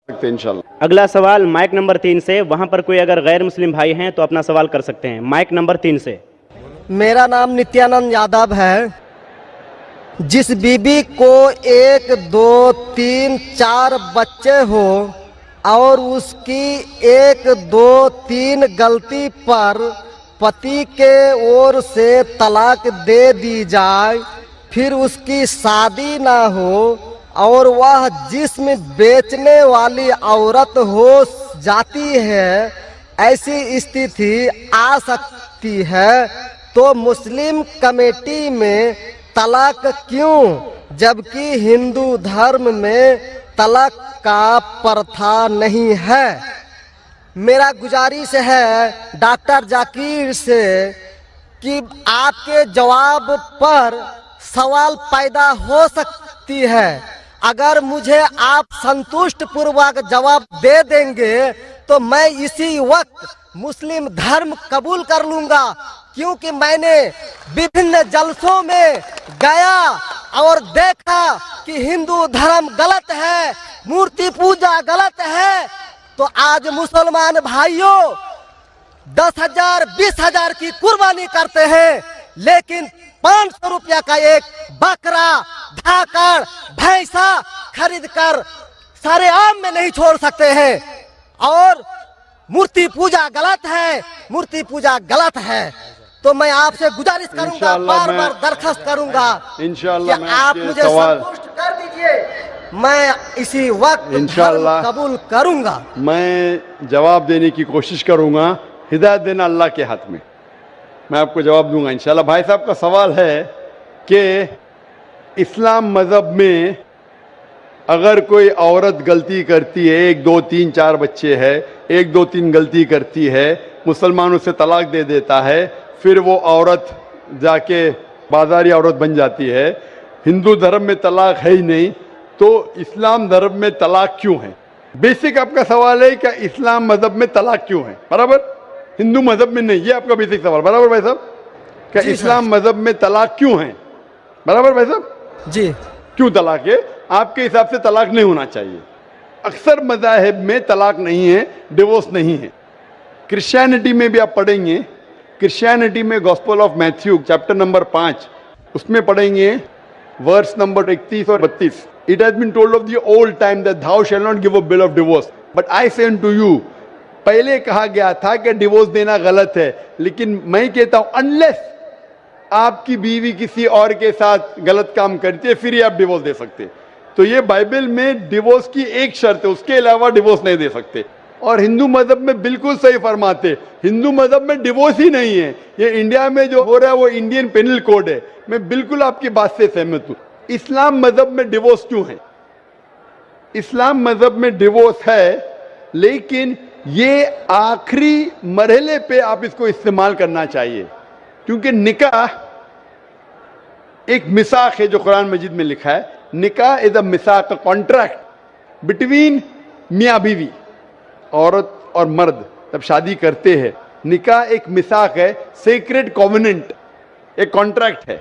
सकते हैं इंशाल्लाह। अगला सवाल माइक नंबर 3 से, वहां पर कोई अगर गैर मुस्लिम भाई हैं तो अपना सवाल कर सकते हैं। माइक नंबर 3 से। मेरा नाम नित्यानंद यादव है। जिस बीबी को 1, 2, 3, 4 बच्चे हो और उसकी 1, 2, 3 गलती पर पति के ओर से तलाक दे दी जाए, फिर उसकी शादी ना हो और वह जिस्म बेचने वाली औरत हो जाती है, ऐसी स्थिति आ सकती है, तो मुस्लिम कमेटी में तलाक क्यों, जबकि हिंदू धर्म में तलाक का प्रथा नहीं है। मेरा गुजारिश है डॉक्टर जाकिर से कि आपके जवाब पर सवाल पैदा हो सकती है। अगर मुझे आप संतुष्ट पूर्वक जवाब दे देंगे तो मैं इसी वक्त मुस्लिम धर्म कबूल कर लूंगा, क्योंकि मैंने विभिन्न जलसों में गया और देखा कि हिंदू धर्म गलत है, मूर्ति पूजा गलत है। तो आज मुसलमान भाइयों 10,000 20,000 की कुर्बानी करते हैं, लेकिन 500 रुपया का एक बकरा, धाकड़, भैंसा खरीद कर सारे आम में नहीं छोड़ सकते हैं। और मूर्ति पूजा गलत है, मूर्ति पूजा गलत है। तो मैं आपसे गुजारिश करूंगा, बार बार दरखास्त करूंगा इंशाल्लाह कि आप मुझे संतुष्ट कर दीजिए, मैं इसी वक्त इंशाल्लाह कबूल करूंगा। मैं जवाब देने की कोशिश करूंगा। हिदायत देना अल्लाह के हाथ में, मैं आपको जवाब दूंगा इंशाल्लाह। भाई साहब का सवाल है कि इस्लाम मज़हब में अगर कोई औरत गलती करती है, 1, 2, 3, 4 बच्चे हैं, 1, 2, 3 गलती करती है, मुसलमान उसे तलाक दे देता है, फिर वो औरत जाके बाजारी औरत बन जाती है। हिंदू धर्म में तलाक है ही नहीं, तो इस्लाम धर्म में तलाक क्यों है? बेसिक आपका सवाल है कि इस्लाम मज़हब में तलाक क्यों है, बराबर, हिंदू मज़हब में नहीं। ये आपका बेसिक सवाल, बराबर भाई साहब? क्या इस्लाम मज़हब में तलाक क्यों है, बराबर भाई साहब? जी। क्यों तलाक है? आपके हिसाब से तलाक नहीं होना चाहिए। अक्सर मज़ाहिब में तलाक नहीं है, डिवोर्स नहीं है। क्रिश्चियनिटी में भी आप पढ़ेंगे, क्रिश्चियनिटी में gospel of Matthew chapter number 5 उसमें पढ़ेंगे वर्स नंबर 31 और 32। It has been told of the old time that thou shall not give a bill of divorce, but I say to you. पहले कहा गया था कि डिवोर्स देना गलत है, लेकिन मैं कहता हूं अनलेस आपकी बीवी किसी और के साथ गलत काम करती है, फिर ही आप डिवोर्स दे सकते। तो ये बाइबल में डिवोर्स की एक शर्त है, उसके अलावा डिवोर्स नहीं दे सकते। और हिंदू मजहब में बिल्कुल सही फरमाते, हिंदू मजहब में डिवोर्स ही नहीं है। ये इंडिया में जो हो रहा है वो इंडियन पेनल कोड है। मैं बिल्कुल आपकी बात से सहमत हूं। इस्लाम मजहब में डिवोर्स क्यों है? इस्लाम मजहब में डिवोर्स है, लेकिन ये आखिरी मरहले पे आप इसको इस्तेमाल करना चाहिए, क्योंकि निकाह एक मिसाक है जो कुरान मजीद में लिखा है। निकाह इज अ मिसाक, अ कॉन्ट्रैक्ट बिटवीन मियाँ बीवी, औरत और मर्द जब शादी करते हैं। निकाह एक मिसाक है, सेक्रेड कॉवेनेंट, एक कॉन्ट्रैक्ट है,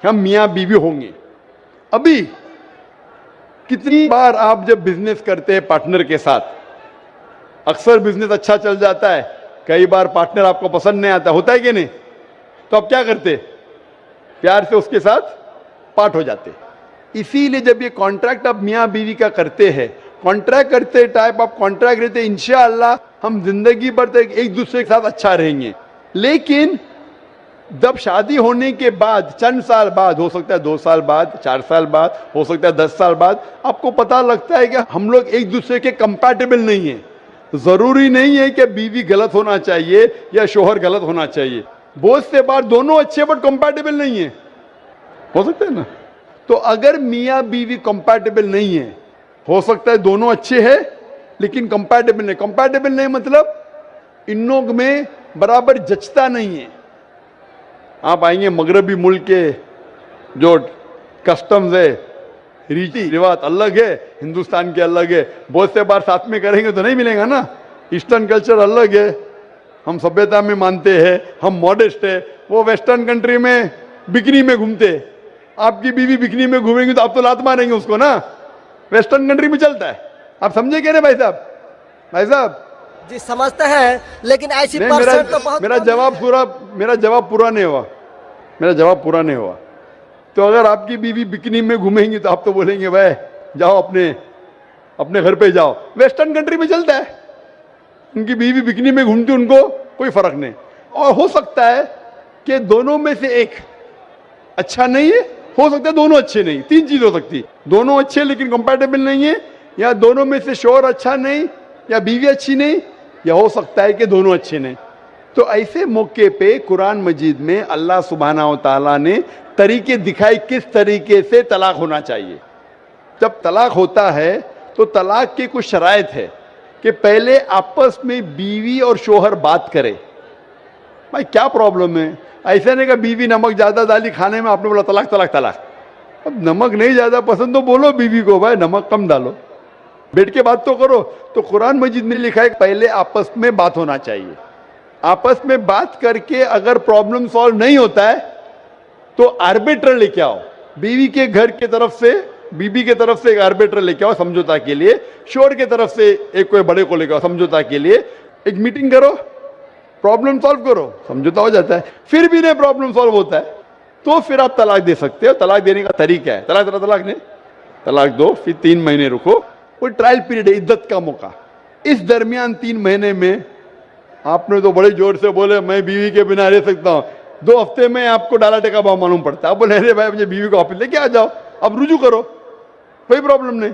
हम मियाँ बीवी होंगे। अभी कितनी बार आप जब बिजनेस करते हैं पार्टनर के साथ, अक्सर बिजनेस अच्छा चल जाता है, कई बार पार्टनर आपको पसंद नहीं आता, होता है कि नहीं? तो आप क्या करते? प्यार से उसके साथ पार्ट हो जाते। इसीलिए जब ये कॉन्ट्रैक्ट आप मियाँ बीवी का करते हैं, कॉन्ट्रैक्ट करते टाइप आप कॉन्ट्रैक्ट रहते, इंशाअल्लाह हम जिंदगी भर तक एक दूसरे के साथ अच्छा रहेंगे। लेकिन जब शादी होने के बाद चंद साल बाद, हो सकता है 2 साल बाद, 4 साल बाद, हो सकता है 10 साल बाद, आपको पता लगता है कि हम लोग एक दूसरे के कंपैटिबल नहीं है। जरूरी नहीं है कि बीवी गलत होना चाहिए या शोहर गलत होना चाहिए। बहुत से बार दोनों अच्छे बट कंपैटिबल नहीं है, हो सकता है ना? तो अगर मियाँ बीवी कंपैटिबल नहीं है, हो सकता है दोनों अच्छे हैं लेकिन कंपैटिबल नहीं। कंपैटिबल नहीं मतलब इन लोग में बराबर जचता नहीं है। आप आएंगे मगरबी मुल्क के जो कस्टम्स है, रीति रिवाज अलग है, हिंदुस्तान के अलग है। बहुत से बार साथ में करेंगे तो नहीं मिलेगा ना। ईस्टर्न कल्चर अलग है, हम सभ्यता में मानते हैं, हम मॉडेस्ट है। वो वेस्टर्न कंट्री में बिकनी में घूमते, आपकी बीवी बिकनी में घूमेंगी तो आप तो लात मारेंगे उसको ना। वेस्टर्न कंट्री में चलता है, आप समझे क्या ना भाई साहब? भाई साहब जी समझते हैं, लेकिन ऐसी नहीं, परसेंट तो बहुत मेरा कम जवाब है। पूरा मेरा जवाब पूरा नहीं हुआ। मेरा जवाब पूरा नहीं हुआ। तो अगर आपकी बीवी बिकनी में घूमेंगी तो आप तो बोलेंगे भाई जाओ अपने अपने घर पे जाओ। वेस्टर्न कंट्री में चलता है, उनकी बीवी बिकनी में घूमती, उनको कोई फर्क नहीं। और हो सकता है कि दोनों में से एक अच्छा नहीं है, हो सकता है दोनों अच्छे नहीं। तीन चीज हो सकती, दोनों अच्छे लेकिन कंपैटिबल नहीं है, या दोनों में से शोहर अच्छा नहीं, या बीवी अच्छी नहीं, या हो सकता है कि दोनों अच्छे नहीं। तो ऐसे मौके पे कुरान मजीद में अल्लाह सुब्हानहू तआला ने तरीके दिखाए किस तरीके से तलाक होना चाहिए। जब तलाक होता है तो तलाक की कुछ शराइत है कि पहले आपस में बीवी और शोहर बात करे, भाई क्या प्रॉब्लम है। ऐसा नहीं कि बीवी नमक ज्यादा डाली खाने में, आपने बोला तलाक तलाक तलाक। अब नमक नहीं ज्यादा पसंद तो बोलो बीवी को भाई नमक कम डालो, बैठ के बात तो करो। तो कुरान मजीद में लिखा है पहले आपस में बात होना चाहिए। आपस में बात करके अगर प्रॉब्लम सॉल्व नहीं होता है तो आर्बिट्रर लेके आओ। बीवी के घर के तरफ से, बीबी के तरफ से एक आर्बिट्रर लेके आओ समझौता के लिए, शोहर के तरफ से एक कोई बड़े को लेके आओ समझौता के लिए। एक मीटिंग करो, प्रॉब्लम सॉल्व करो, समझौता हो जाता है। फिर भी नहीं प्रॉब्लम सॉल्व होता है तो फिर आप तलाक दे सकते हो। तलाक देने का तरीका है, तलाक नहीं, तलाक दो, फिर 3 महीने रुको, वो ट्रायल पीरियड है, इद्दत का मौका। इस दरमियान 3 महीने में आपने तो बड़े जोर से बोले मैं बीवी के बिना रह सकता हूं, 2 हफ्ते में आपको डाला टेका भाव मालूम पड़ता है। आप बोले अरे भाई मुझे बीवी को वापस लेके आ जाओ, अब रुजू करो, कोई प्रॉब्लम नहीं।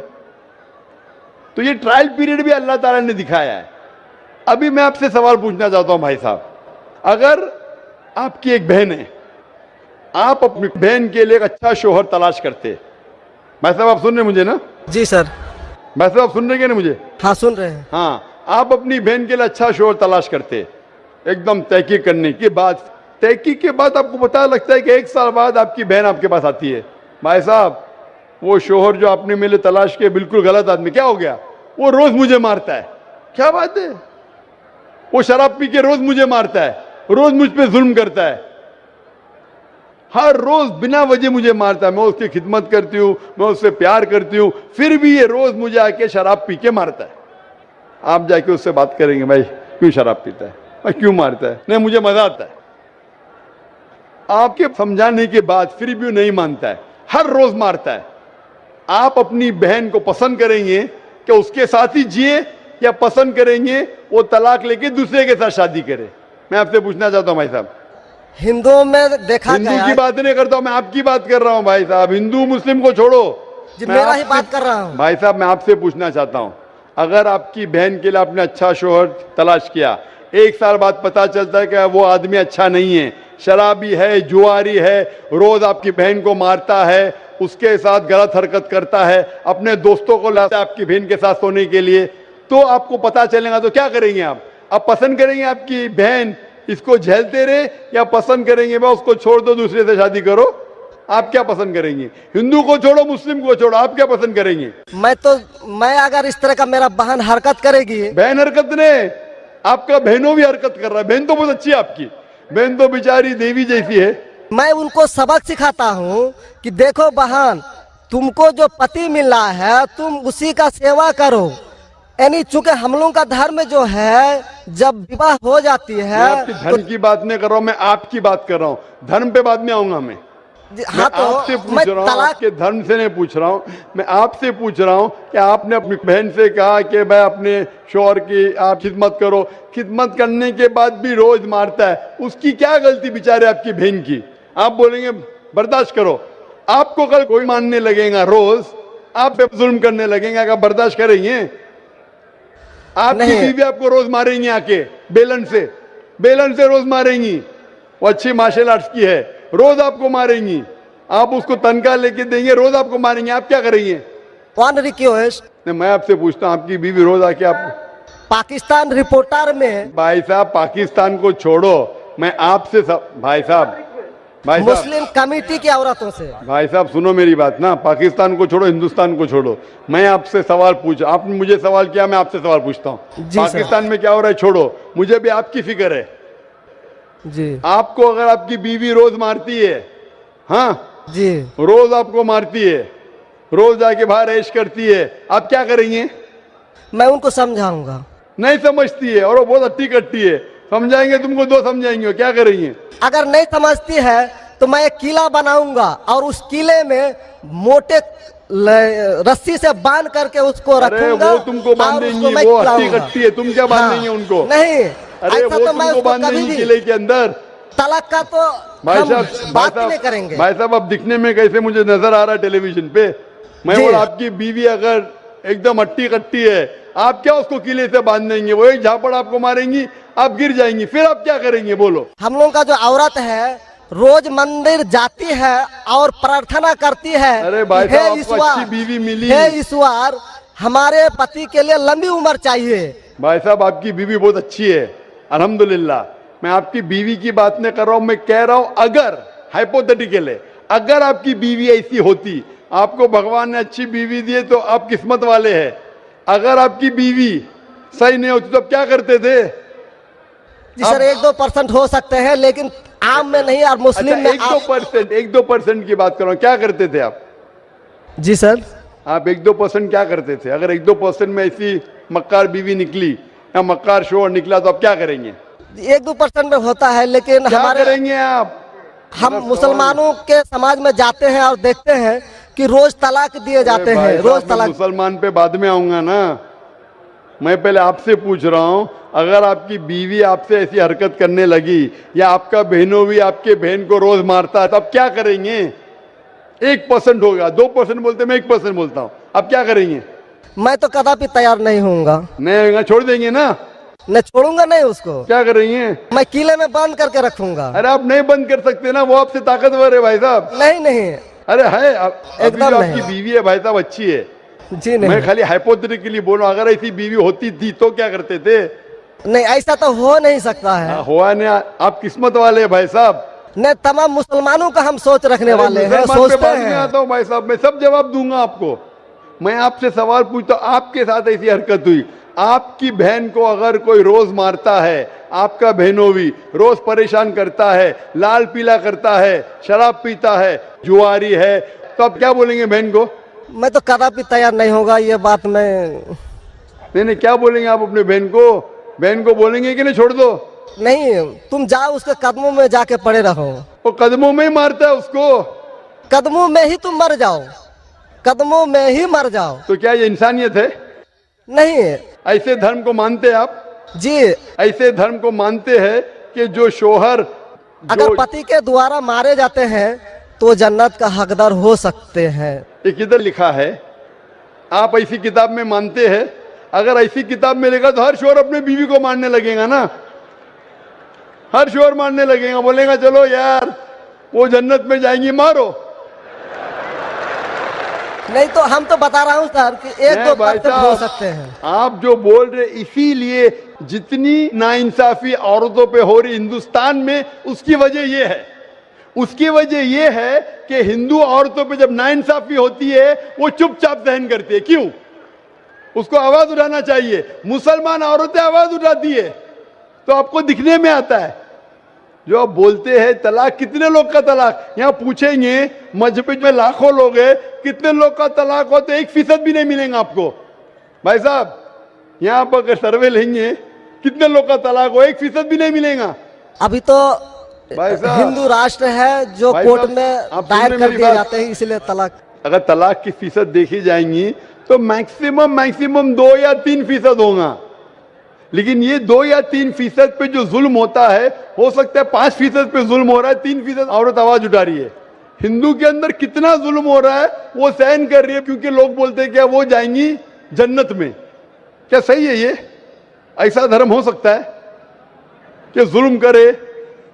तो ये ट्रायल पीरियड भी अल्लाह ताला ने दिखाया है। अभी मैं आपसे सवाल पूछना चाहता हूं भाई साहब, अगर आपकी एक बहन है, आप अपनी बहन के लिए एक अच्छा शोहर तलाश करते, भाई साहब आप सुन रहे मुझे ना? जी सर। भाई साहब आप सुन रहे क्या ना मुझे? हाँ सुन रहे हैं। हाँ, आप अपनी बहन के लिए अच्छा शोहर तलाश करते, एकदम तहकीक करने के बाद, तहकीक के बाद आपको पता लगता है कि 1 साल बाद आपकी बहन आपके पास आती है, भाई साहब वो शोहर जो आपने मेरे तलाश किए बिल्कुल गलत आदमी, क्या हो गया, वो रोज मुझे मारता है। क्या बात है, वो शराब पी के रोज मुझे मारता है, रोज मुझ पे जुल्म करता है, हर रोज बिना वजह मुझे मारता है। मैं उसकी खिदमत करती हूँ, मैं उससे प्यार करती हूँ, फिर भी ये रोज मुझे आके शराब पी के मारता है। आप जाके उससे बात करेंगे भाई क्यों शराब पीता है, भाई क्यों मारता है? नहीं मुझे मजा आता है। आपके समझाने के बाद फिर भी नहीं मानता है, हर रोज मारता है। आप अपनी बहन को पसंद करेंगे कि उसके साथ ही जिए, या पसंद करेंगे वो तलाक लेके दूसरे के साथ शादी करे? मैं आपसे पूछना चाहता हूं भाई साहब। हिंदुओं में देखा हिंदू गया की है। बात नहीं करता हूं, मैं आपकी बात कर रहा हूं भाई साहब। हिंदू मुस्लिम को छोड़ो, जी मैं मेरा ही आपसे- बात कर रहा हूँ। भाई साहब मैं आपसे पूछना चाहता हूं, अगर आपकी बहन के लिए आपने अच्छा शोहर तलाश किया, 1 साल बाद पता चलता है कि वो आदमी अच्छा नहीं है, शराबी है, जुआरी है, रोज आपकी बहन को मारता है, उसके साथ गलत हरकत करता है, अपने दोस्तों को लाता है आपकी बहन के साथ सोने के लिए, तो आपको पता चलेगा तो क्या करेंगे आप पसंद करेंगे आपकी बहन इसको झेलते रहे, या पसंद करेंगे भाई उसको छोड़ दो दूसरे से शादी करो? आप क्या पसंद करेंगे? हिंदू को छोड़ो, मुस्लिम को छोड़ो, आप क्या पसंद करेंगे? मैं अगर इस तरह का मेरा बहन हरकत करेगी, बहन हरकत ने, आपका बहनों भी हरकत कर रहा है। बहन तो बहुत अच्छी है आपकी, बहन तो बेचारी देवी जैसी है। मैं उनको सबक सिखाता हूँ कि देखो बहन, तुमको जो पति मिल रहा है तुम उसी का सेवा करो। यानी चूंकि हम लोगों का धर्म जो है, जब विवाह हो जाती मैं है आपकी धर्म की बात नहीं कर रहा हूं, मैं आपकी बात कर रहा हूं। धर्म पे बाद में आऊंगा मैं। हाँ तो आपसे पूछ मैं रहा हूं, तलाक आपके धर्म से नहीं पूछ रहा हूं, मैं आपसे पूछ रहा हूं कि आपने अपनी बहन से कहा कि भाई अपने शौहर की आप खिदमत करो, खिदमत करने के बाद भी रोज मारता है, उसकी क्या गलती बेचारे आपकी बहन की? आप बोलेंगे बर्दाश्त करो, आपको कल कोई मानने लगेगा, रोज आप पे जुल्म करने लगेंगे, अगर बर्दाश्त करेंगे? आपकी नहीं। बीवी आपको रोज मारेंगी आके बेलन से रोज मारेंगी। वो अच्छी मार्शल आर्ट्स की है, रोज आपको मारेंगी, आप उसको तनख्वाह लेके देंगे, रोज आपको मारेंगे, आप क्या करेंगे? वन रिक्वेस्ट, नहीं मैं आपसे पूछता हूं, आपकी बीवी रोज आके आप, पाकिस्तान रिपोर्टर में भाई साहब पाकिस्तान को छोड़ो, मैं आपसे भाई साहब मुस्लिम कमेटी की औरतों से, भाई साहब सुनो मेरी बात ना, पाकिस्तान को छोड़ो, हिंदुस्तान को छोड़ो, मैं आपसे सवाल पूछ, आपने मुझे सवाल किया, मैं आपसे सवाल पूछता हूँ। जी सर। पाकिस्तान में क्या हो रहा है छोड़ो, मुझे भी आपकी फिक्र है। जी आपको अगर आपकी बीवी रोज मारती है, हाँ जी, रोज आपको मारती है, रोज जाके बाहर ऐश करती है, आप क्या करेंगे? मैं उनको समझाऊंगा। नहीं समझती है और वो बहुत अट्टी कट्टी है, समझाएंगे तुमको दो समझाएंगे, क्या करेंगे? अगर नहीं समझती है तो मैं एक किला बनाऊंगा और उस किले में मोटे रस्सी से बांध करके उसको अरे रखूंगा। वो तुमको और बांधेंगी, उसको मैं वो अट्टी खिलाऊंगा। कट्टी है, तुम क्या बांधेंगे उनको? नहीं, अरे ऐसा वो तो मैं तुमको उसको कभी बांधेंगी भी किले के अंदर। तलाक का तो भाई हम साहब, बात ही नहीं करेंगे। भाई साहब, अब दिखने में कैसे मुझे नजर आ रहा है टेलीविजन पे? मैं जी। बोला आपकी बीवी अगर एकदम अट्टी कट्टी है, आप क्या उसको किले से बांध देंगे? वो एक झापड़ आपको मारेंगी, आप गिर जाएंगी, फिर आप क्या करेंगे बोलो? हम लोगों का जो औरत है रोज मंदिर जाती है और प्रार्थना करती है, अरे भाई हे साहब, आपको ईश्वर, अच्छी बीवी मिली। हे ईश्वर, हमारे पति के लिए लंबी उम्र चाहिए। भाई साहब, आपकी बीवी बहुत अच्छी है, अल्हम्दुलिल्लाह। मैं आपकी बीवी की बात नहीं कर रहा हूं, मैं कह रहा हूं अगर हाइपोथेटिकल है, अगर आपकी बीवी ऐसी होती, आपको भगवान ने अच्छी बीवी दी है तो आप किस्मत वाले हैं। अगर आपकी बीवी सही नहीं होती तो आप क्या करते थे? जी सर, 1-2% हो सकते हैं, लेकिन आम में नहीं। और मुस्लिम अच्छा, में 1-2% की बात करो, क्या करते थे आप? जी सर, आप 1-2% क्या करते थे? अगर 1-2% में ऐसी मक्कार बीवी निकली या मक्कार शोहर निकला तो आप क्या करेंगे? 1-2% में होता है, लेकिन क्या हमारे करेंगे आप? हम मुसलमानों के समाज में जाते हैं और देखते हैं कि रोज तलाक दिए जाते अरे भाई हैं, साहब, रोज मैं तलाक। मुसलमान पे बाद में आऊंगा ना, मैं पहले आपसे पूछ रहा हूं, अगर आपकी बीवी आपसे ऐसी हरकत करने लगी या आपका बहनों भी आपके बहन को रोज मारता है तो आप क्या करेंगे? 1% होगा, 2% बोलते, मैं 1% बोलता हूं, आप क्या करेंगे? मैं तो कदापि तैयार नहीं होऊंगा। नहीं होगा, छोड़ देंगे ना? मैं छोड़ूंगा नहीं उसको, क्या करेंगे? मैं किले में बंद करके रखूंगा। अरे आप नहीं बंद कर सकते ना, वो आपसे ताकतवर है भाई साहब। नहीं नहीं, अरे है, अभी एकदम जो आपकी नहीं। बीवी है भाई साहब अच्छी है, जी मैं नहीं, खाली हाइपोथेटिकली बोल रहा हूं, अगर ऐसी बीवी होती थी तो क्या करते थे? नहीं ऐसा तो हो नहीं सकता है। हुआ नहीं, आप किस्मत वाले हैं भाई साहब। नहीं, तमाम मुसलमानों का हम सोच रखने वाले हैं, मुसलमान पे सोचते बाद में हैं। आता हूं भाई साहब, मैं सब जवाब दूंगा आपको। मैं आपसे सवाल पूछता हूं, आपके साथ ऐसी हरकत हुई, आपकी बहन को अगर कोई रोज मारता है, आपका बहनों भी रोज परेशान करता है, लाल पीला करता है, शराब पीता है, जुआरी है, तो आप क्या बोलेंगे बहन को? मैं तो कदापि तैयार नहीं होगा, ये बात मैं नहीं, क्या बोलेंगे आप अपने बहन को? बहन को बोलेंगे कि नहीं छोड़ दो? नहीं, तुम जाओ उसके कदमों में जाके पड़े रहो। वो कदमों में ही मारता है उसको, कदमों में ही तुम मर जाओ, कदमों में ही मर जाओ। तो क्या ये इंसानियत है? नहीं ऐसे धर्म को मानते हैं आप? जी, ऐसे धर्म को मानते हैं कि जो शोहर अगर पति के द्वारा मारे जाते हैं तो जन्नत का हकदार हो सकते हैं। ये किधर लिखा है? आप ऐसी किताब में मानते हैं? अगर ऐसी किताब में लिखा तो हर शोहर अपने बीवी को मारने लगेगा ना, हर शोहर मारने लगेगा, बोलेगा चलो यार वो जन्नत में जाएंगी, मारो। नहीं तो हम तो बता रहा हूँ सर कि नहीं 1-2% भाई हो साहब, सकते हैं। आप जो बोल रहे, इसीलिए जितनी नाइंसाफी औरतों पे हो रही हिंदुस्तान में, उसकी वजह ये है, उसकी वजह ये है कि हिंदू औरतों पे जब नाइंसाफी होती है वो चुपचाप सहन करती है। क्यों? उसको आवाज उठाना चाहिए। मुसलमान औरतें आवाज उठाती है तो आपको दिखने में आता है। जो आप बोलते हैं तलाक, कितने लोग का तलाक, यहाँ पूछेंगे मजहब में लाखों लोग हैं, कितने लोग का तलाक हो तो 1% भी नहीं मिलेगा आपको। भाई साहब, यहाँ पर अगर सर्वे लेंगे कितने लोग का तलाक हो, 1% भी नहीं मिलेगा। अभी तो भाई साहब, हिंदू राष्ट्र है जो भाई कोर्ट साहब, में आप दायर सुन रहे कर मेरी दिए बात? जाते हैं, इसलिए तलाक। अगर तलाक की फीसद देखी जाएंगी तो मैक्सिमम 2 या 3% होगा, लेकिन ये 2 या 3% पे जो जुल्म होता है, हो सकता है 5% पे जुल्म हो रहा है, 3% औरत आवाज उठा रही है। हिंदू के अंदर कितना जुल्म हो रहा है वो सहन कर रही है, क्योंकि लोग बोलते हैं क्या वो जाएंगी जन्नत में। क्या सही है ये? ऐसा धर्म हो सकता है कि जुल्म करे?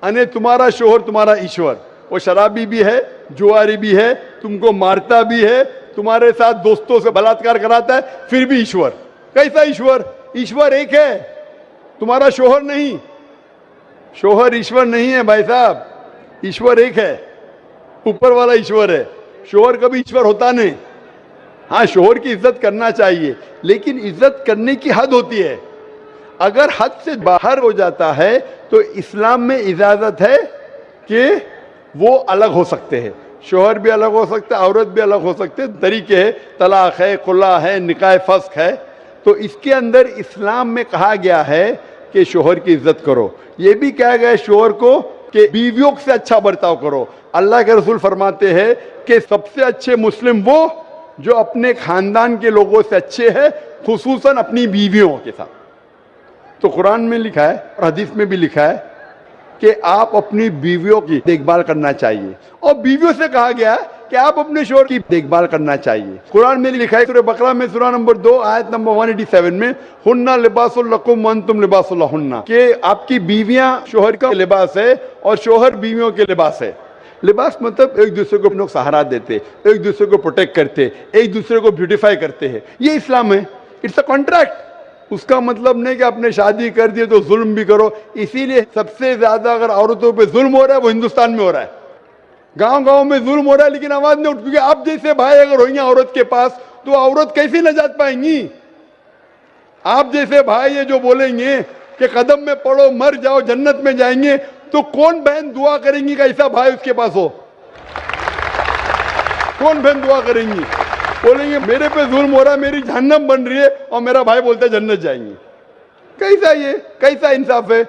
अने तुम्हारा शोहर तुम्हारा ईश्वर, वो शराबी भी है, जुआरी भी है, तुमको मारता भी है, तुम्हारे साथ दोस्तों से बलात्कार कराता है, फिर भी ईश्वर। कैसा ईश्वर? ईश्वर एक है, तुम्हारा शोहर नहीं। शोहर ईश्वर नहीं है भाई साहब, ईश्वर एक है, ऊपर वाला ईश्वर है। शोहर कभी ईश्वर होता नहीं। हाँ, शोहर की इज्जत करना चाहिए, लेकिन इज्जत करने की हद होती है। अगर हद से बाहर हो जाता है तो इस्लाम में इजाजत है कि वो अलग हो सकते हैं। शोहर भी अलग हो सकते हैं, औरत भी अलग हो सकते हैं, तरीके है, तलाक है, खुला है, निकाह फस्क है। तो इसके अंदर इस्लाम में कहा गया है कि शोहर की इज्जत करो। ये भी कहा गया है शोहर को कि बीवियों से अच्छा बर्ताव करो। अल्लाह के रसूल फरमाते हैं कि सबसे अच्छे मुस्लिम वो जो अपने खानदान के लोगों से अच्छे हैं, खुसूसन अपनी बीवियों के साथ। तो कुरान में लिखा है और हदीस में भी लिखा है कि आप अपनी बीवियों की देखभाल करना चाहिए, और बीवियों से कहा गया है कि आप अपने शोहर की देखभाल करना चाहिए। कुरान में लिखा है सूरह बकरा में सूरह नंबर 2 आयत नंबर 187 में, हुन्ना लिबासुल लकुम व अंतुम लिबासुल लहुन्ना, कि आपकी बीवियां शोहर का लिबास है और शोहर बीवियों के लिबास है। लिबास मतलब एक दूसरे को लोग सहारा देते, एक दूसरे को प्रोटेक्ट करते, एक दूसरे को ब्यूटीफाई करते हैं, ये इस्लाम है। It's a contract. उसका मतलब नहीं कि आपने शादी कर दी तो जुल्म भी करो। इसीलिए सबसे ज्यादा अगर औरतों पे जुल्म हो रहा है वो हिंदुस्तान में हो रहा है। गांव गांव में जुल्म हो रहा है लेकिन आवाज नहीं उठ, क्योंकि आप जैसे भाई अगर होंगे औरत के पास तो औरत कैसे नजात पाएंगी। आप जैसे भाई ये जो बोलेंगे कि कदम में पड़ो मर जाओ जन्नत में जाएंगे, तो कौन बहन दुआ करेंगी कि ऐसा भाई उसके पास हो? कौन बहन दुआ करेंगी? बोलेंगे मेरे पे जुल्म हो रहा है, मेरी जहन्नम बन रही है, और मेरा भाई बोलता है जन्नत जाएंगे। कैसा ये, कैसा इंसाफ है?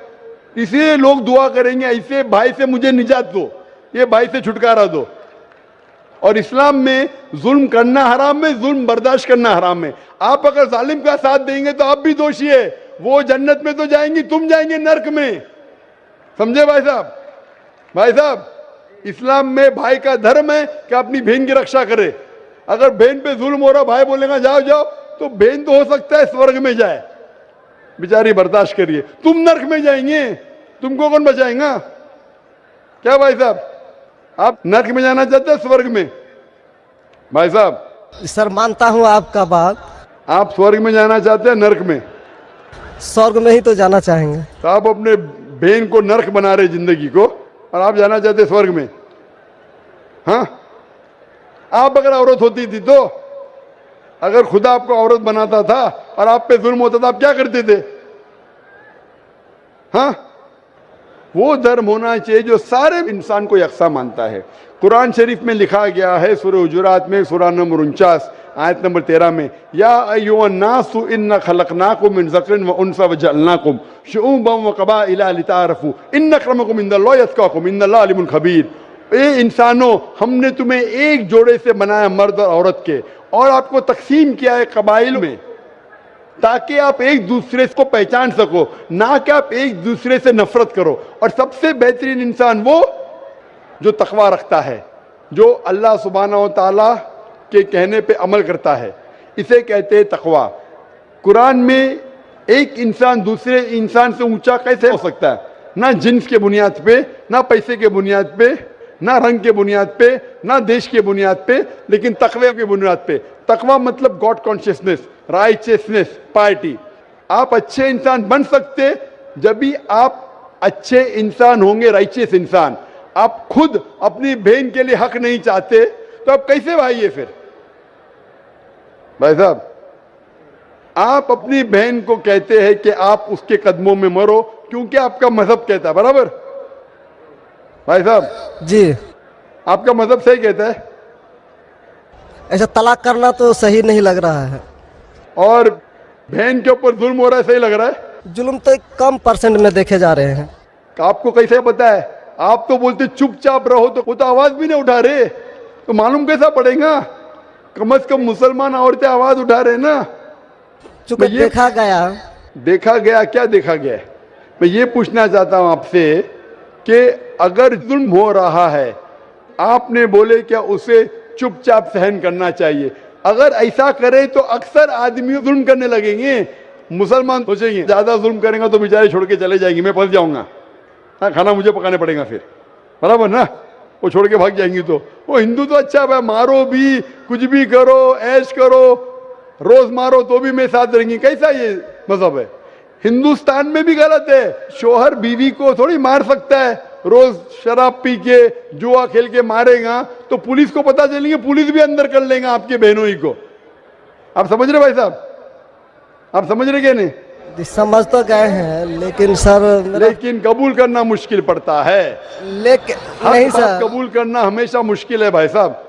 इसलिए लोग दुआ करेंगे ऐसे भाई से मुझे निजात दो, ये भाई से छुटकारा दो। और इस्लाम में जुल्म करना हराम है, जुल्म बर्दाश्त करना हराम है। आप अगर जालिम का साथ देंगे तो आप भी दोषी है। वो जन्नत में तो जाएंगी, तुम जाएंगे नरक में। समझे भाई साहब? भाई साहब, इस्लाम में भाई का धर्म है कि अपनी बहन की रक्षा करे। अगर बहन पे जुल्म हो रहा, भाई बोलेगा जाओ जाओ, तो बहन तो हो सकता है स्वर्ग में जाए, बेचारी बर्दाश्त करिए, तुम नरक में जाएंगे, तुमको कौन बचाएगा? क्या भाई साहब, आप नरक में जाना चाहते हैं स्वर्ग में? भाई साहब, सर मानता हूँ आपका बात। आप स्वर्ग में जाना चाहते हैं नरक में? स्वर्ग में ही तो जाना चाहेंगे। तो आप अपने बहन को नरक बना रहे जिंदगी को, और आप जाना चाहते स्वर्ग में? हाँ, आप अगर औरत होती थी तो, अगर खुदा आपको औरत बनाता था और आप पे जुल्म होता था, आप क्या करते थे? हाँ, वो धर्म होना चाहिए जो सारे इंसान को यकसा मानता है। कुरान शरीफ में लिखा गया है सूरह हुजुरात में सूरह नंबर 49 आयत नंबर 13 में, या अय्युहन्नासु इन्ना खलकनाकुम मिन ज़करिन व उन्सा व जअलनाकुम शुऊबन व क़बाइला लिताअरफू इन्न अक्रमकुम इंदल्लाहि अत्क़ाकुम इन्नल्लाह अलीमुन खबीर। ए इंसानों, हमने तुम्हें एक जोड़े से बनाया मर्द और औरत के, और आपको तकसीम किया है कबाइल में, ताकि आप एक दूसरे को पहचान सको, ना कि आप एक दूसरे से नफरत करो। और सबसे बेहतरीन इंसान वो जो तकवा रखता है, जो अल्लाह सुब्हानहू व तआला के कहने पे अमल करता है, इसे कहते हैं तकवा। कुरान में एक इंसान दूसरे इंसान से ऊंचा कैसे हो सकता है? ना जिन्स के बुनियाद पे, ना पैसे के बुनियाद पे, ना रंग के बुनियाद पे, ना देश के बुनियाद पे, लेकिन तकवे के बुनियाद पे। तकवा मतलब गॉड कॉन्शियसनेस, राइचियसनेस, पार्टी। आप अच्छे इंसान बन सकते जब भी आप अच्छे इंसान होंगे, राइचियस इंसान। आप खुद अपनी बहन के लिए हक नहीं चाहते तो आप कैसे भाई है फिर? भाई साहब, आप अपनी बहन को कहते हैं कि आप उसके कदमों में मरो क्योंकि आपका मजहब कहता है, बराबर? भाई साहब जी, आपका मजहब सही कहता है। ऐसा तलाक करना तो सही नहीं लग रहा है। और बहन के ऊपर जुल्म हो रहा है, सही लग रहा है? जुल्म तो कम परसेंट में देखे जा रहे हैं। आपको कैसे पता है? आप तो बोलते चुपचाप रहो, तो वो तो आवाज भी नहीं उठा रहे, तो मालूम कैसा पड़ेगा? कम से कम मुसलमान औरतें आवाज उठा रहे ना। चूंकि देखा गया, क्या देखा गया है? मैं ये पूछना चाहता हूं आपसे कि अगर जुल्म हो रहा है, आपने बोले क्या उसे चुपचाप सहन करना चाहिए? अगर ऐसा करे तो अक्सर आदमी जुल्म करने लगेंगे। मुसलमान सोचेंगे ज्यादा जुल्म करेंगे तो बेचारे छोड़ के चले जाएंगे, मैं फंस जाऊंगा, हाँ खाना मुझे पकाने पड़ेगा फिर, बराबर ना? वो छोड़ के भाग जाएंगी। तो वो हिंदू तो अच्छा है, मारो भी, कुछ भी करो, ऐश करो, रोज मारो तो भी मैं साथ रहेंगी। कैसा ये मजहब है? हिंदुस्तान में भी गलत है। शोहर बीवी को थोड़ी मार सकता है। रोज शराब पी के जुआ खेल के मारेगा तो पुलिस को पता चलेंगे, पुलिस भी अंदर कर लेगा आपके बहनों ही को। आप समझ रहे भाई साहब? आप समझ रहे क्या? नहीं समझ तो गए हैं, लेकिन सर लेकिन कबूल करना मुश्किल पड़ता है। लेकिन नहीं सर, कबूल करना हमेशा मुश्किल है भाई साहब।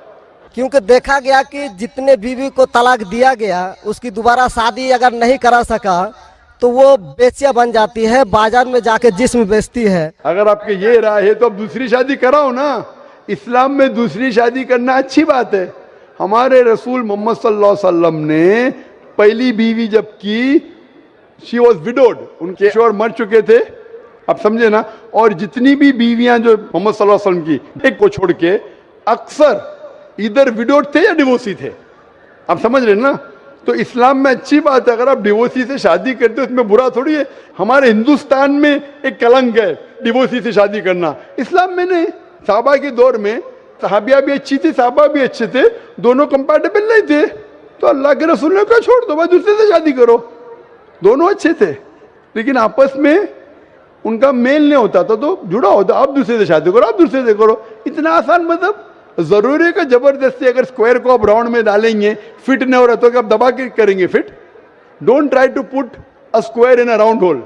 क्योंकि देखा गया कि जितने बीवी को तलाक दिया गया उसकी दोबारा शादी अगर नहीं करा सका तो वो बेचिया बन जाती है, बाजार में जाके जिस्म बेचती है। अगर आपके ये राय है तो अब दूसरी शादी कराओ ना। इस्लाम में दूसरी शादी करना अच्छी बात है। हमारे रसूल मोहम्मद सल्लल्लाहु अलैहि वसल्लम ने पहली बीवी जब की, शी वॉज विडोड, उनके शोहर मर चुके थे, आप समझे ना। और जितनी भी बीवियां जो मोहम्मद सल्लल्लाहु अलैहि वसल्लम की, एक को छोड़ के अक्सर इधर विडोड थे या डिवोर्सी थे, आप समझ रहे ना। तो इस्लाम में अच्छी बात है, अगर आप डिवोर्सी से शादी करते हो उसमें बुरा थोड़ी है। हमारे हिंदुस्तान में एक कलंक है डिवोर्सी से शादी करना, इस्लाम में नहीं। साहबा के दौर में सहाबिया भी अच्छी थी, साहबा भी अच्छे थे, दोनों कंपैटिबल नहीं थे, तो अल्लाह के रसूल ने कहा छोड़ दो भाई, दूसरे से शादी करो। दोनों अच्छे थे लेकिन आपस में उनका मेल नहीं होता था, तो जुड़ा होता, आप दूसरे से शादी करो, आप दूसरे से करो। इतना आसान मतलब जरूरी है कि जबरदस्ती अगर स्क्वायर को आप राउंड में डालेंगे, फिट नहीं हो रहा तो क्या आप दबा के करेंगे fit? Don't try to put a square in a round hole,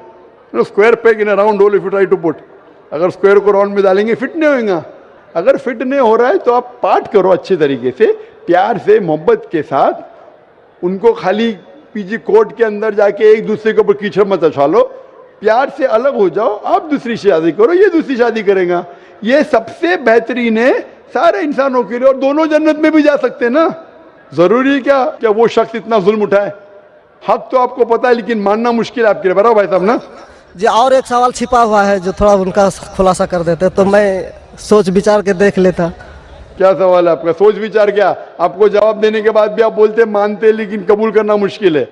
square peg in a round hole if you try to put. अगर स्क्वायर को राउंड में डालेंगे फिट नहीं होगा। अगर फिट नहीं हो रहा है तो आप पार्ट करो अच्छे तरीके से, प्यार से, मोहब्बत के साथ। उनको खाली पीछे कोर्ट के अंदर जाके एक दूसरे के ऊपर कीचड़ मत उछालो, प्यार से अलग हो जाओ, आप दूसरी शादी करो, ये दूसरी शादी करेगा। ये सबसे बेहतरीन है सारे इंसानों के लिए, और दोनों जन्नत में भी जा सकते हैं ना। जरूरी है क्या वो शख्स इतना जुल्म उठाए? हक तो आपको पता है लेकिन मानना मुश्किल है आपके लिए, बराबर भाई साहब ना। जी और एक सवाल छिपा हुआ है जो थोड़ा उनका खुलासा कर देते तो मैं सोच विचार के देख लेता। क्या सवाल है आपका? सोच विचार क्या? आपको जवाब देने के बाद भी आप बोलते मानते लेकिन कबूल करना मुश्किल है।